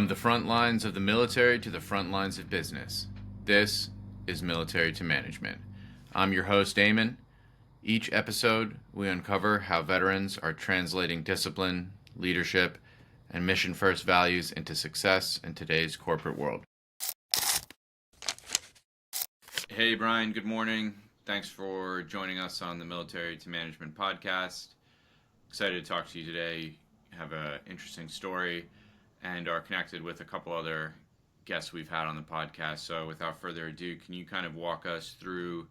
From the front lines of the military to the front lines of business, this is Military to Management. I'm your host, Eamon. Each episode, we uncover how veterans are translating discipline, leadership, and mission-first values into success in today's corporate world. Hey, Brian, good morning. Thanks for joining us on the Military to Management podcast. Excited to talk to you today. Have an interesting story and are connected with a couple other guests we've had on the podcast. So without further ado, can you kind of walk us through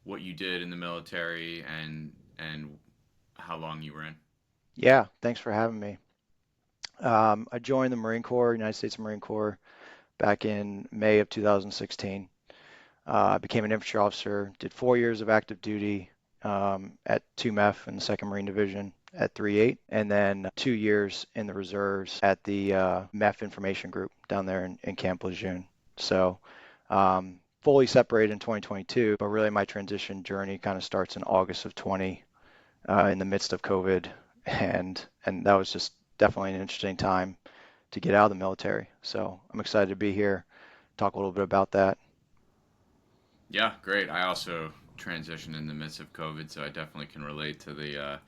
what you did in the military and how long you were in? Yeah, thanks for having me. I joined the Marine Corps, United States Marine Corps, back in May of 2016. I became an infantry officer, did 4 years of active duty at 2MEF in the 2nd Marine Division at 3/8, and then 2 years in the reserves at the MEF Information Group down there in Camp Lejeune. So fully separated in 2022, but really my transition journey kind of starts in August of 20 in the midst of COVID, and that was just definitely an interesting time to get out of the military. So I'm excited to be here, talk a little bit about that. Yeah, great. I also transitioned in the midst of COVID, so I definitely can relate to the,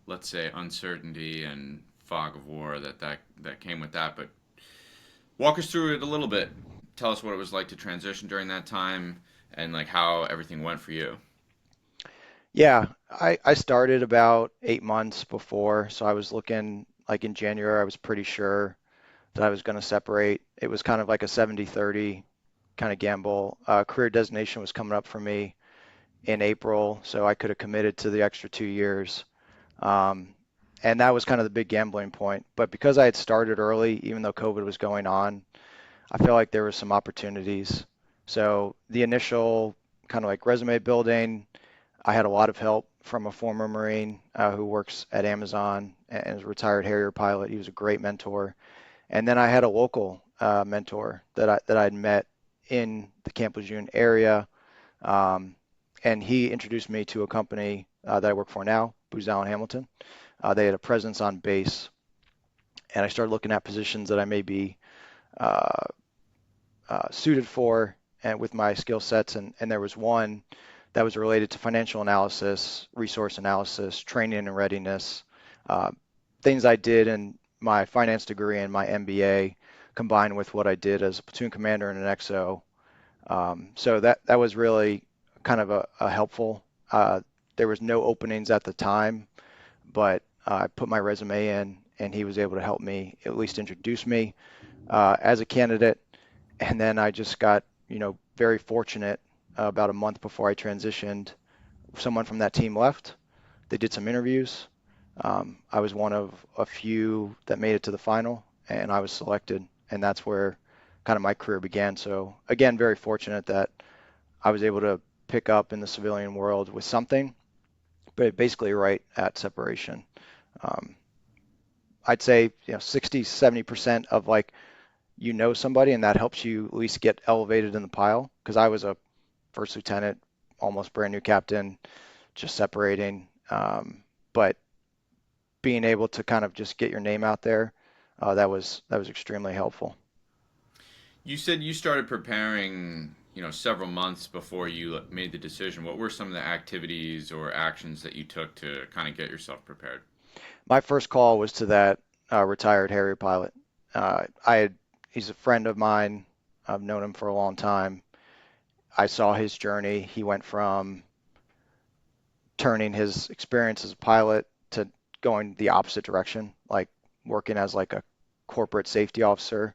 let's say, uncertainty and fog of war that came with that. But walk us through it a little bit. Tell us what it was like to transition during that time and like how everything went for you. Yeah, I started about 8 months before, so I was looking like in January, I was pretty sure that I was going to separate. It was kind of like a 70-30 kind of gamble. Career designation was coming up for me in April, so I could have committed to the extra 2 years. Um, and that was kind of the big gambling point. But because I had started early, even though COVID was going on, I feel like there were some opportunities. So the initial kind of like resume building, I had a lot of help from a former Marine who works at Amazon and is a retired Harrier pilot. He was a great mentor. And then I had a local mentor that I'd met in the Camp Lejeune area, um, and he introduced me to a company that I work for now, Booz Allen Hamilton. They had a presence on base, and I started looking at positions that I may be uh, suited for and with my skill sets, and there was one that was related to financial analysis, resource analysis, training and readiness, uh, things I did in my finance degree and my MBA combined with what I did as a platoon commander in an XO. So that was really kind of a helpful. There was no openings at the time, but I put my resume in, and he was able to help me at least introduce me as a candidate. And then I just got, very fortunate. About a month before I transitioned, someone from that team left. They did some interviews. I was one of a few that made it to the final, and I was selected, and that's where kind of my career began. So again, very fortunate that I was able to pick up in the civilian world with something, but basically right at separation. Um, I'd say 60, 70% of like somebody, and that helps you at least get elevated in the pile. Because I was a first lieutenant, almost brand new captain, just separating. But being able to kind of just get your name out there, that was extremely helpful. You said you started preparing, several months before you made the decision. What were some of the activities or actions that you took to kind of get yourself prepared? My first call was to that retired Harrier pilot. He's a friend of mine. I've known him for a long time. I saw his journey. He went from turning his experience as a pilot to going the opposite direction, like working as like a corporate safety officer,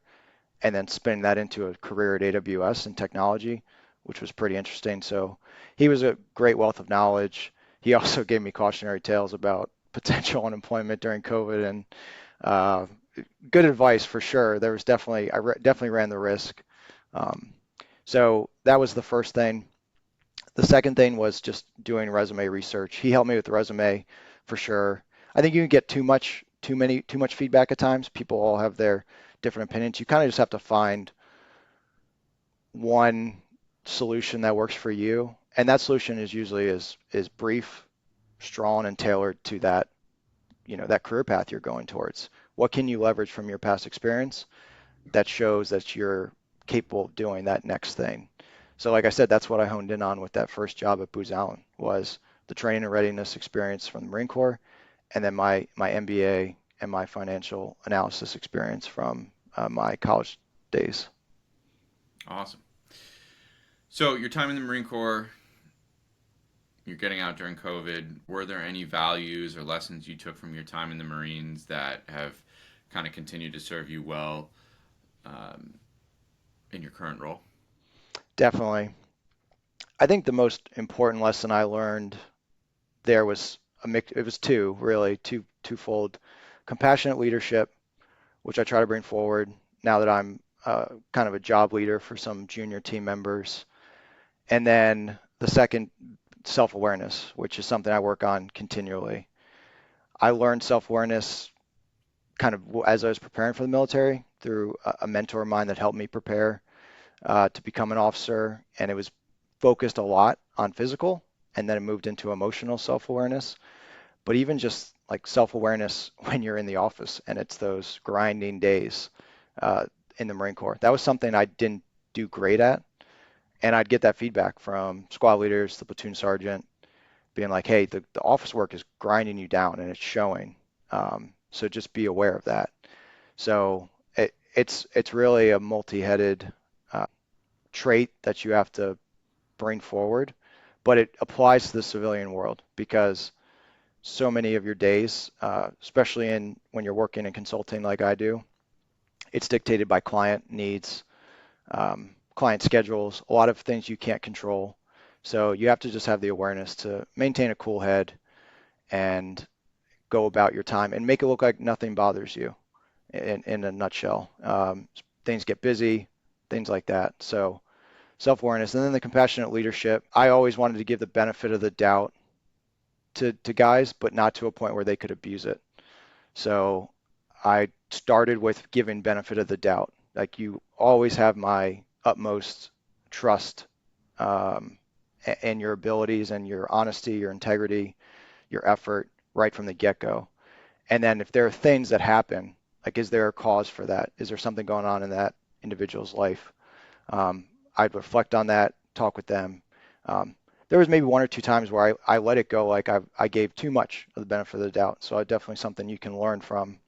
and then spinning that into a career at AWS in technology, which was pretty interesting. So he was a great wealth of knowledge. He also gave me cautionary tales about potential unemployment during COVID, and uh, good advice for sure. There was definitely definitely ran the risk. Um, so that was the first thing. The second thing was just doing resume research. He helped me with the resume for sure. I think you can get too much feedback at times. People all have their different opinions. You kind of just have to find one solution that works for you, and that solution is usually is brief, strong, and tailored to that that career path you're going towards. What can you leverage from your past experience? that shows that you're capable of doing that next thing. So like I said, that's what I honed in on with that first job at Booz Allen was the training and readiness experience from the Marine Corps, and then my MBA and my financial analysis experience from my college days. Awesome. So your time in the Marine Corps, you're getting out during COVID. Were there any values or lessons you took from your time in the Marines that have kind of continued to serve you well um, in your current role? Definitely. I think the most important lesson I learned there was a mix. It was two, really, twofold. Compassionate leadership, which I try to bring forward now that I'm kind of a job leader for some junior team members. And then the second, self-awareness, which is something I work on continually. I learned self-awareness kind of as I was preparing for the military through a mentor of mine that helped me prepare to become an officer, and it was focused a lot on physical, and then it moved into emotional self-awareness. But even just like self-awareness when you're in the office and it's those grinding days uh, in the Marine Corps, that was something I didn't do great at, and I'd get that feedback from squad leaders, the platoon sergeant, being like, "Hey, the office work is grinding you down, and it's showing. So just be aware of that." So it's really a multi-headed uh, trait that you have to bring forward, but it applies to the civilian world because so many of your days, especially in when you're working in consulting like I do, it's dictated by client needs, client schedules, a lot of things you can't control. So you have to just have the awareness to maintain a cool head and go about your time and make it look like nothing bothers you in a nutshell. Things get busy, things like that. So self-awareness and then the compassionate leadership. I always wanted to give the benefit of the doubt to guys, but not to a point where they could abuse it. So I started with giving benefit of the doubt. Like you always have my utmost trust in your abilities and your honesty, your integrity, your effort right from the get-go. And then if there are things that happen, like is there a cause for that? Is there something going on in that individual's life? I'd reflect on that, talk with them. Um, there was maybe one or two times where I let it go, like I gave too much of the benefit of the doubt. So definitely something you can learn from.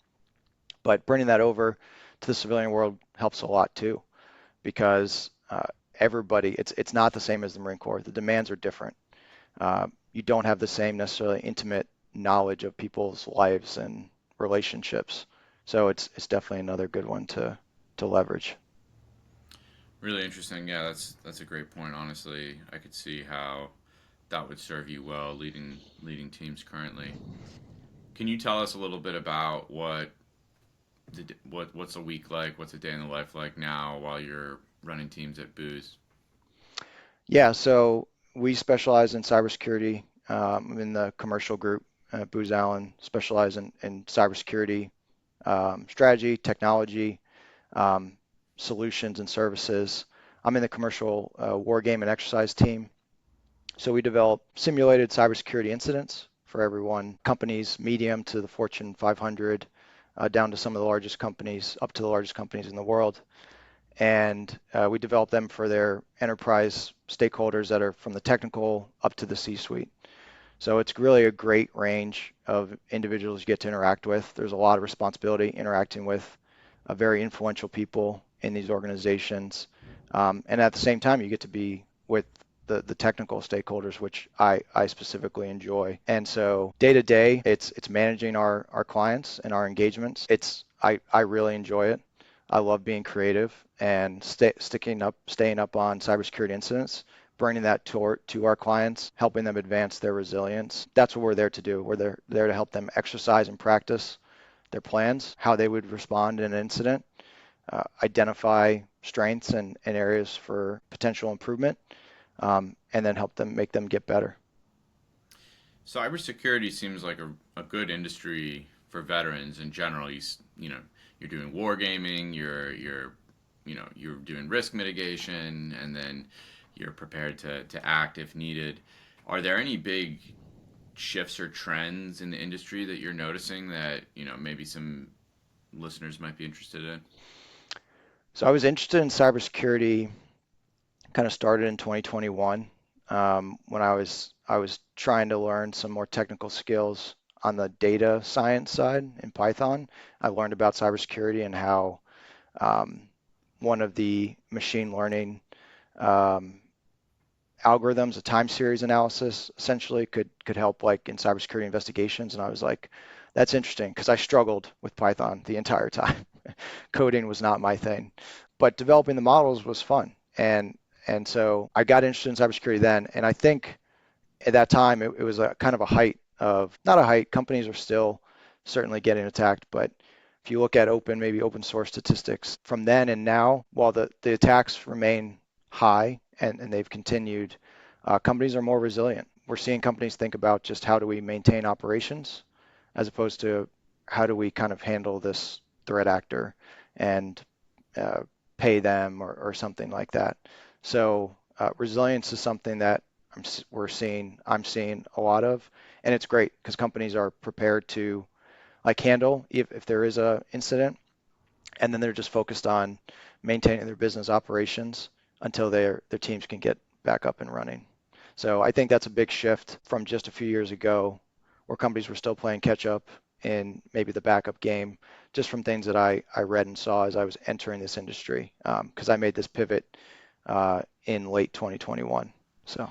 But bringing that over to the civilian world helps a lot too, because everybody, it's not the same as the Marine Corps. The demands are different. You don't have the same necessarily intimate knowledge of people's lives and relationships. So it's definitely another good one to leverage. Really interesting. Yeah, that's a great point. Honestly, I could see how that would serve you well leading teams currently. Can you tell us a little bit about what's a week like? What's a day in the life like now while you're running teams at Booz? Yeah, so we specialize in cybersecurity in the commercial group. Booz Allen specialize in cybersecurity strategy, technology, um, solutions, and services. I'm in the commercial wargame and exercise team. So we develop simulated cybersecurity incidents for everyone, companies, medium to the Fortune 500, down to some of the largest companies, up to the largest companies in the world. And we develop them for their enterprise stakeholders that are from the technical up to the C-suite. So it's really a great range of individuals you get to interact with. There's a lot of responsibility interacting with very influential people in these organizations. And at the same time, you get to be with the technical stakeholders, which I specifically enjoy. And so day to day, it's managing our clients and our engagements. I really enjoy it. I love being creative and staying up on cybersecurity incidents, bringing that to our clients, helping them advance their resilience. That's what we're there to do. We're there to help them exercise and practice their plans, how they would respond in an incident, identify strengths and areas for potential improvement, and then help them make them get better. Cybersecurity seems like a good industry for veterans in general. You know, you're doing wargaming, you're doing risk mitigation, and then you're prepared to act if needed. Are there any big shifts or trends in the industry that you're noticing that maybe some listeners might be interested in? So I was interested in cybersecurity, kind of started in 2021 when I was trying to learn some more technical skills on the data science side in Python. I learned about cybersecurity and how um, one of the machine learning um, algorithms, a time series analysis, essentially could help like in cybersecurity investigations. And I was like, that's interesting because I struggled with Python the entire time. Coding was not my thing, but developing the models was fun. And so I got interested in cybersecurity then, and I think at that time it was a kind of a height of not a height. Companies are still certainly getting attacked, but if you look at maybe open source statistics from then and now, while the attacks remain high and they've continued, companies are more resilient. We're seeing companies think about just how do we maintain operations as opposed to how do we kind of handle this threat actor and uh, pay them or something like that. So resilience is something that I'm seeing a lot of, and it's great because companies are prepared to like handle if there is a incident, and then they're just focused on maintaining their business operations until their teams can get back up and running. So I think that's a big shift from just a few years ago where companies were still playing catch up in maybe the backup game, just from things that I read and saw as I was entering this industry, because I made this pivot in late 2021. So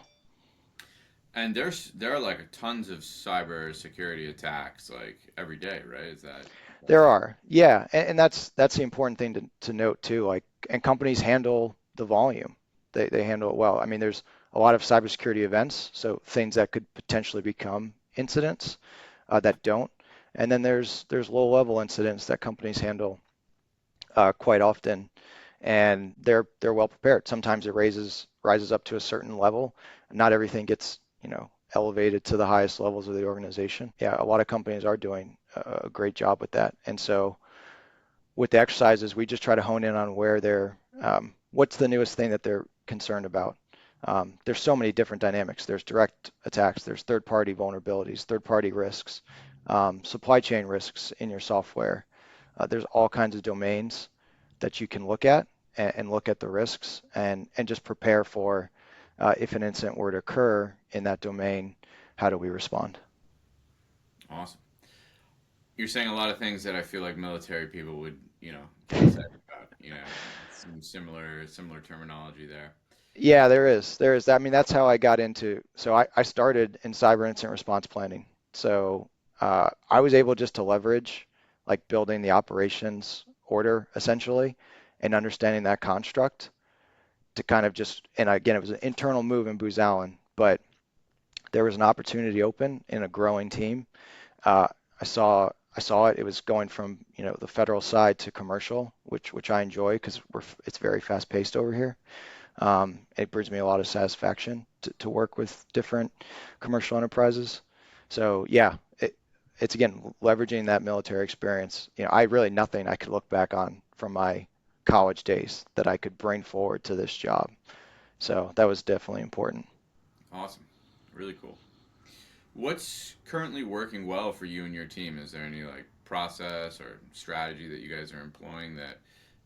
And there are like tons of cyber security attacks like every day, right? Is that there fair? are, yeah, and that's the important thing to note too. Like, and companies handle the volume. They handle it well. I mean, there's a lot of cybersecurity events, so things that could potentially become incidents that don't. And then there's low level incidents that companies handle quite often, and they're well prepared. Sometimes it rises up to a certain level. Not everything gets, elevated to the highest levels of the organization. Yeah, a lot of companies are doing a great job with that. And so with the exercises, we just try to hone in on where what's the newest thing that they're concerned about. There's so many different dynamics. There's direct attacks, there's third-party vulnerabilities, third-party risks, supply chain risks in your software. There's all kinds of domains that you can look at and look at the risks and just prepare for if an incident were to occur in that domain, how do we respond? Awesome. You're saying a lot of things that I feel like military people would, get excited about. Some similar terminology there. Yeah, there is. There is. I mean, that's how I got into. So I started in cyber incident response planning. So I was able just to leverage like building the operations order essentially and understanding that construct to kind of just, and again, it was an internal move in Booz Allen, but there was an opportunity open in a growing team. Uh, I saw it. It was going from, the federal side to commercial, which I enjoy because it's very fast paced over here. It brings me a lot of satisfaction to work with different commercial enterprises. So yeah, it's again leveraging that military experience. I really nothing I could look back on from my college days that I could bring forward to this job. So that was definitely important. Awesome. Really cool. What's currently working well for you and your team? Is there any like process or strategy that you guys are employing that,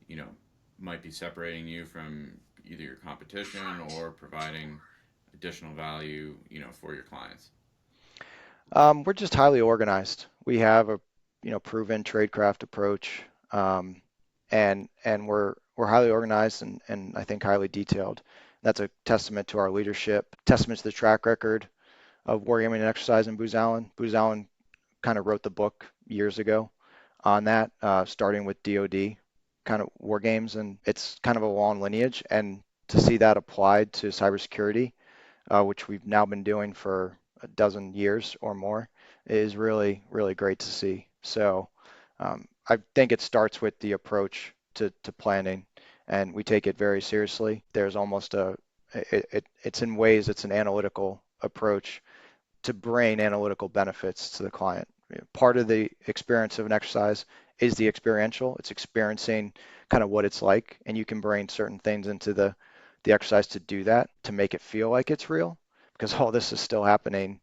you know, might be separating you from either your competition or providing additional value, for your clients? We're just highly organized. We have a proven tradecraft approach, and we're highly organized and I think highly detailed. That's a testament to our leadership, testament to the track record of wargaming and exercise in Booz Allen. Booz Allen kind of wrote the book years ago on that, starting with DoD kind of war games, and it's kind of a long lineage. And to see that applied to cybersecurity, which we've now been doing for a dozen years or more, is really, really great to see. So I think it starts with the approach to planning, and we take it very seriously. There's almost it's in ways, it's an analytical approach to bring analytical benefits to the client. Part of the experience of an exercise is the experiential. It's experiencing kind of what it's like, and you can bring certain things into the exercise to do that, to make it feel like it's real, because all this is still happening,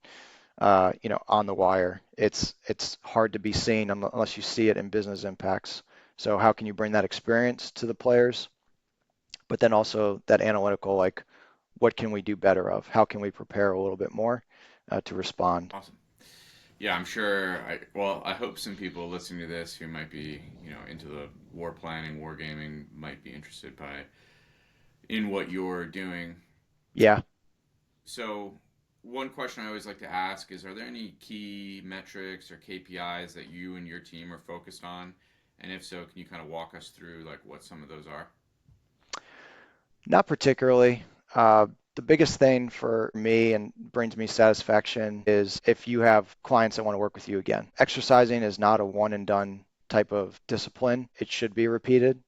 on the wire. It's hard to be seen unless you see it in business impacts. So how can you bring that experience to the players, but then also that analytical, like what can we do better of? How can we prepare a little bit more to respond? Awesome. Yeah, I'm sure. I hope some people listening to this who might be, into the war planning, wargaming, might be interested in what you're doing. Yeah, So, one question I always like to ask is: are there any key metrics or KPIs that you and your team are focused on? And if so, can you kind of walk us through like what some of those are? not particularly. The biggest thing for me and brings me satisfaction is if you have clients that want to work with you again. Exercising is not a one and done type of discipline. It should be repeated.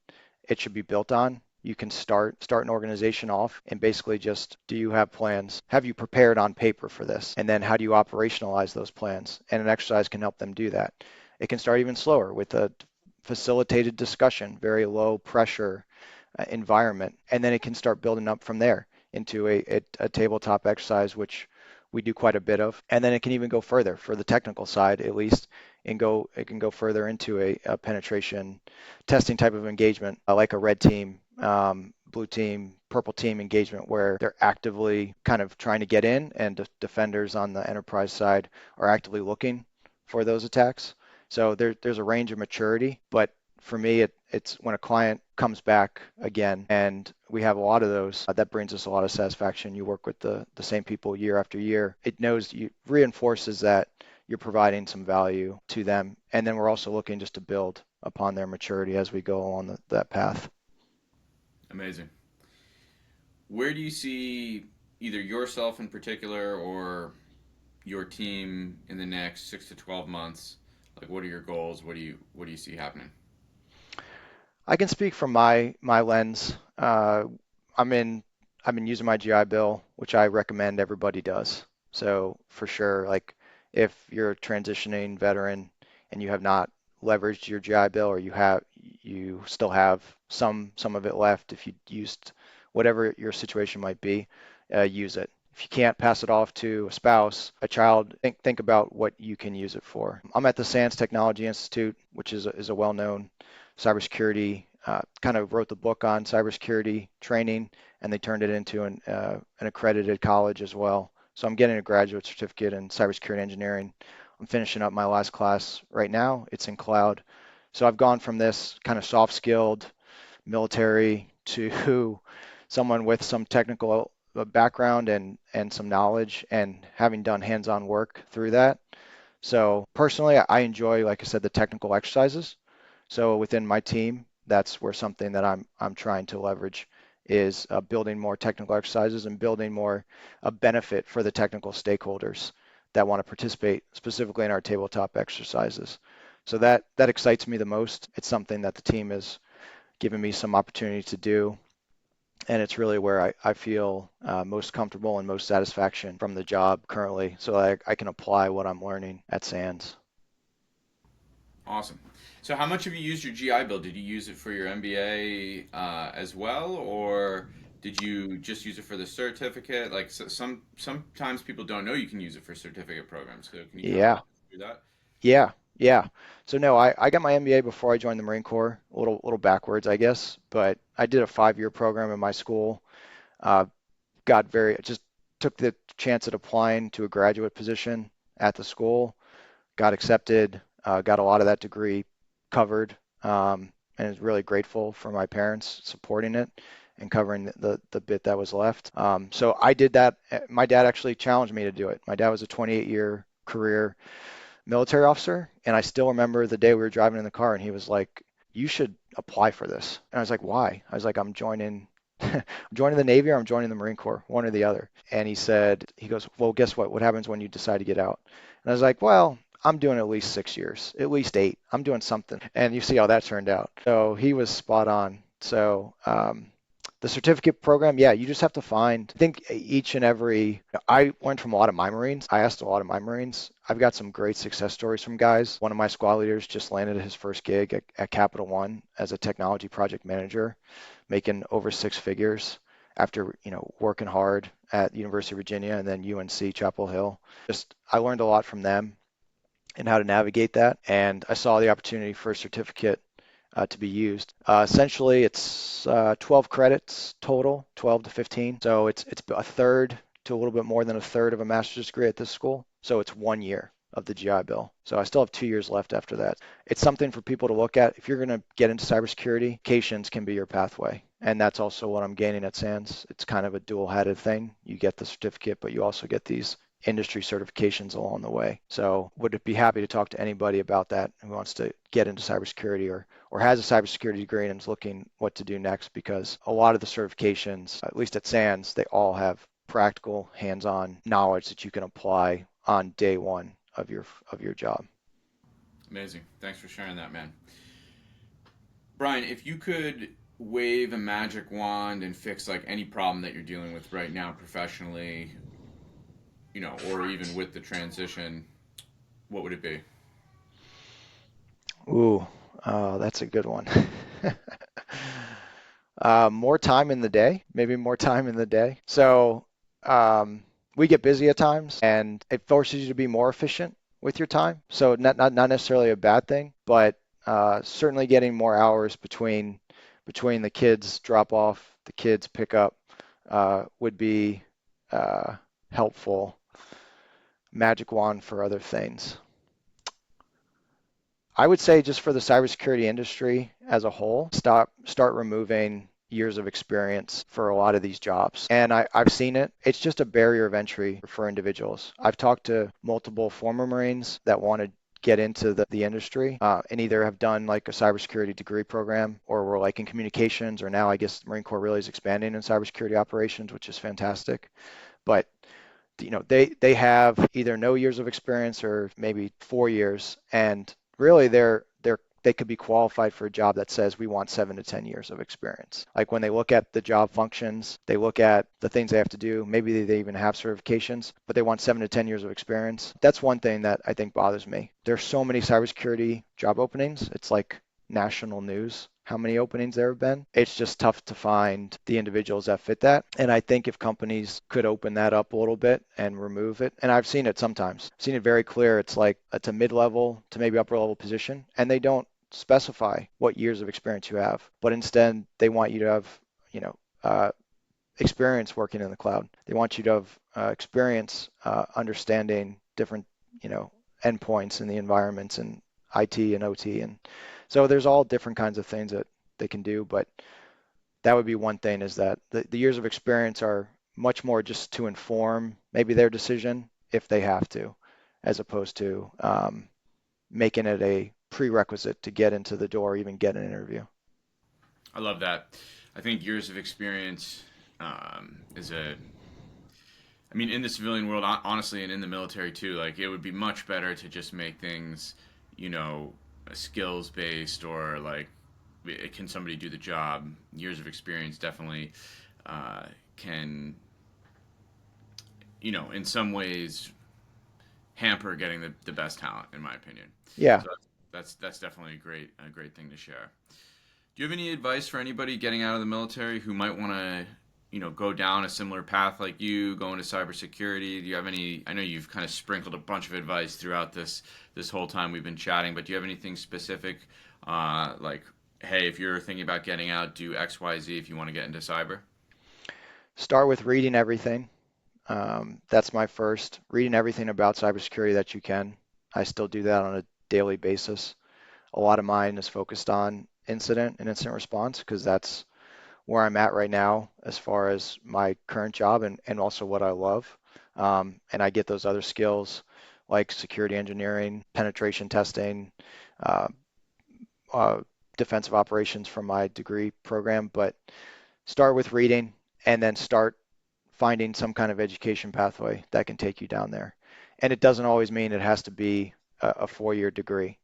It should be built on. You can start an organization off and basically just, do you have plans? Have you prepared on paper for this? And then how do you operationalize those plans? And an exercise can help them do that. It can start even slower with a facilitated discussion, very low pressure environment, and then it can start building up from there into a tabletop exercise, which we do quite a bit of, and then it can even go further for the technical side, at least, and it can go further into a penetration testing type of engagement, like a red team, blue team, purple team engagement, where they're actively kind of trying to get in, and defenders on the enterprise side are actively looking for those attacks. So there's a range of maturity, but for me, it's when a client comes back again, and we have a lot of those, that brings us a lot of satisfaction. You work with the same people year after year. It knows you reinforces that you're providing some value to them. And then we're also looking just to build upon their maturity as we go along that path. Amazing. Where do you see either yourself in particular or your team in the next 6 to 12 months? Like, what are your goals? What do you see happening? I can speak from my lens. I'm in I've been using my GI Bill, which I recommend everybody does. So for sure, like if you're a transitioning veteran and you have not leveraged your GI Bill, or you still have some of it left, if you used whatever your situation might be, use it. If you can't pass it off to a spouse, a child, think about what you can use it for. I'm at the SANS Technology Institute, which is a well-known cybersecurity, kind of wrote the book on cybersecurity training, and they turned it into an accredited college as well. So I'm getting a graduate certificate in cybersecurity engineering. I'm finishing up my last class right now. It's in cloud. So I've gone from this kind of soft-skilled military to someone with some technical background and some knowledge, and having done hands-on work through that. So personally, I enjoy, like I said, the technical exercises. So within my team, that's where something that I'm trying to leverage is building more technical exercises and building more a benefit for the technical stakeholders that want to participate specifically in our tabletop exercises. So that excites me the most. It's something that the team has given me some opportunity to do, and it's really where I feel most comfortable and most satisfaction from the job currently, so I can apply what I'm learning at SANS. Awesome. So, how much have you used your GI Bill? Did you use it for your MBA as well, or did you just use it for the certificate? Like, sometimes people don't know you can use it for certificate programs. So, can you kind of Yeah, walk us through that? yeah, yeah. So no, I got my MBA before I joined the Marine Corps, a little backwards, I guess, but I did a 5-year program in my school. Uh, just took the chance at applying to a graduate position at the school, got accepted, got a lot of that degree covered, and is really grateful for my parents supporting it and covering the bit that was left. So I did that. My dad actually challenged me to do it. My dad was a 28-year career military officer, and I still remember the day we were driving in the car, and he was like, "You should apply for this." And I was like, "Why?" I was like, "I'm joining." I'm joining the Navy, or I'm joining the Marine Corps, one or the other. And he goes, well, guess what? What happens when you decide to get out? And I was like, well, I'm doing at least 6 years, at least 8. I'm doing something. And you see how that turned out. So he was spot on. So the certificate program, yeah, you just have to find, I think each and every, I learned from a lot of my Marines. I asked a lot of my Marines. I've got some great success stories from guys. One of my squad leaders just landed his first gig at Capital One as a technology project manager, making over 6 figures after, working hard at University of Virginia and then UNC Chapel Hill. Just, I learned a lot from them and how to navigate that. And I saw the opportunity for a certificate to be used. Essentially, it's 12 credits total, 12 to 15. So it's a third to a little bit more than a third of a master's degree at this school. So it's 1 year of the GI Bill. So I still have 2 years left after that. It's something for people to look at. If you're going to get into cybersecurity, certifications can be your pathway. And that's also what I'm gaining at SANS. It's kind of a dual-headed thing. You get the certificate, but you also get these industry certifications along the way. So would be happy to talk to anybody about that who wants to get into cybersecurity or has a cybersecurity degree and is looking what to do next, because a lot of the certifications, at least at SANS, they all have practical hands-on knowledge that you can apply on day one of your job. Amazing. Thanks for sharing that, man. Brian, if you could wave a magic wand and fix like any problem that you're dealing with right now professionally, or even with the transition, what would it be? Ooh, that's a good one. More time in the day, maybe more time in the day. So um, we get busy at times, and it forces you to be more efficient with your time. So not necessarily a bad thing, but certainly getting more hours between the kids drop off, the kids pick up would be uh, helpful. Magic wand for other things. I would say just for the cybersecurity industry as a whole, start removing years of experience for a lot of these jobs. And I've seen it. It's just a barrier of entry for individuals. I've talked to multiple former Marines that want to get into the industry and either have done like a cybersecurity degree program or were like in communications, or now I guess the Marine Corps really is expanding in cybersecurity operations, which is fantastic. But they have either no years of experience or maybe 4 years, and really they could be qualified for a job that says we want 7 to 10 years of experience. Like when they look at the job functions, they look at the things they have to do. Maybe they even have certifications, but they want 7 to 10 years of experience. That's one thing that I think bothers me. There's so many cybersecurity job openings. It's like national news how many openings there have been. It's just tough to find the individuals that fit that. And I think if companies could open that up a little bit and remove it, and I've seen it sometimes, I've seen it very clear. It's like it's a mid-level to maybe upper level position, and they don't specify what years of experience you have, but instead they want you to have, you know, uh, experience working in the cloud. They want you to have experience understanding different, you know, endpoints in the environments and IT and OT. And so there's all different kinds of things that they can do, but that would be one thing, is that the years of experience are much more just to inform maybe their decision if they have to, as opposed to making it a prerequisite to get into the door, even get an interview. I love that. I think years of experience is I mean, in the civilian world, honestly, and in the military too, like it would be much better to just make things, you know, skills based or like, can somebody do the job? Years of experience definitely can, in some ways hamper getting the best talent, in my opinion. Yeah. So that's definitely a great thing to share. Do you have any advice for anybody getting out of the military who might want to, go down a similar path like you, go into cybersecurity? Do you have any? I know you've kind of sprinkled a bunch of advice throughout this whole time we've been chatting, but do you have anything specific, like, hey, if you're thinking about getting out, do X, Y, Z if you want to get into cyber? Start with reading everything. That's my first. Reading everything about cybersecurity that you can. I still do that on a daily basis. A lot of mine is focused on incident and incident response because that's where I'm at right now as far as my current job and also what I love. And I get those other skills like security engineering, penetration testing, uh, uh, defensive operations from my degree program. But start with reading and then start finding some kind of education pathway that can take you down there. And it doesn't always mean it has to be a 4 year degree.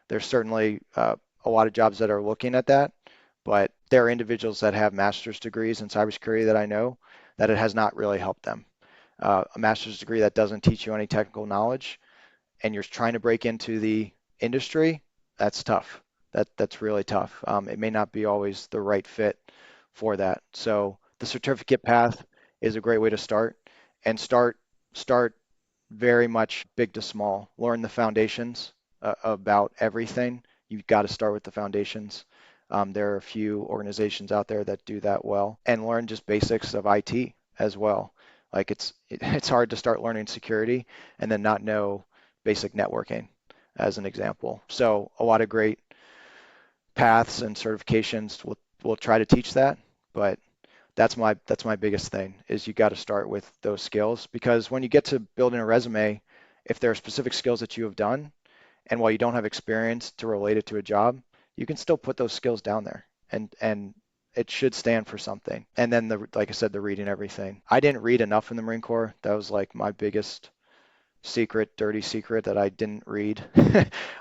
There's certainly a lot of jobs that are looking at that, but there are individuals that have master's degrees in cybersecurity that I know that it has not really helped them. A master's degree that doesn't teach you any technical knowledge and you're trying to break into the industry, that's tough. That's really tough. It may not be always the right fit for that. So the certificate path is a great way to start, and start very much big to small. Learn the foundations about everything. You've got to start with the foundations, There are a few organizations out there that do that well, and learn just basics of IT as well. Like it's hard to start learning security and then not know basic networking as an example. So a lot of great paths and certifications will try to teach that, but that's my biggest thing is you got to start with those skills, because when you get to building a resume, if there are specific skills that you have done, and while you don't have experience to relate it to a job, you can still put those skills down there, and it should stand for something. And then like I said, the reading everything. I didn't read enough in the Marine Corps. That was like my biggest secret, dirty secret, that I didn't read.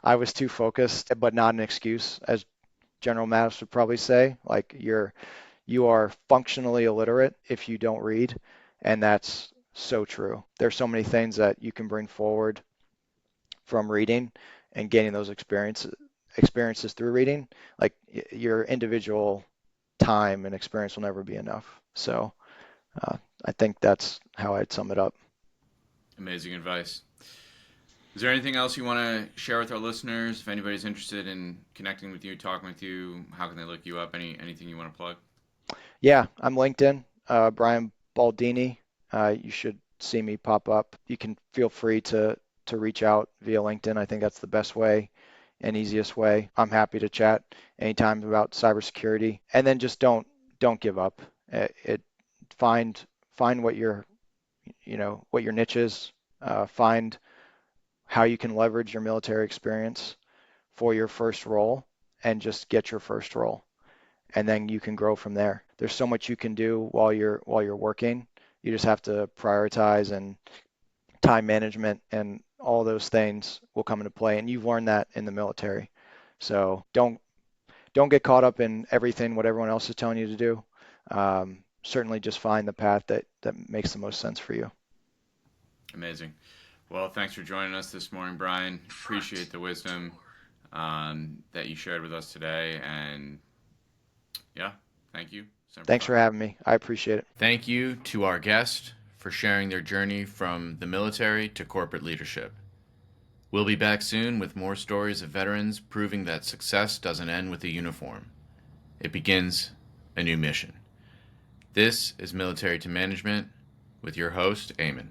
I was too focused, but not an excuse, as General Mattis would probably say. Like you are functionally illiterate if you don't read, and that's so true. There's so many things that you can bring forward from reading and gaining those experiences through reading. Like your individual time and experience will never be enough. So uh, I think that's how I'd sum it up. Amazing advice. Is there anything else you want to share with our listeners? If anybody's interested in connecting with you, talking with you, how can they look you up? Anything you want to plug? Yeah, I'm LinkedIn, Brian Baldini. You should see me pop up. You can feel free to reach out via LinkedIn. I think that's the best way and easiest way. I'm happy to chat anytime about cybersecurity. And then just don't give up. It find find what your niche is. Find how you can leverage your military experience for your first role, and just get your first role, and then you can grow from there. There's so much you can do while you're working. You just have to prioritize, and time management and all those things will come into play. And you've learned that in the military. So don't get caught up in everything what everyone else is telling you to do. Certainly just find the path that makes the most sense for you. Amazing. Well, thanks for joining us this morning, Brian. Appreciate the wisdom that you shared with us today. And yeah, thank you. Semper Thanks for Fi. having me. I appreciate it. Thank you to our guest for sharing their journey from the military to corporate leadership. We'll be back soon with more stories of veterans proving that success doesn't end with a uniform. It begins a new mission. This is Military to Management with your host, Eamon.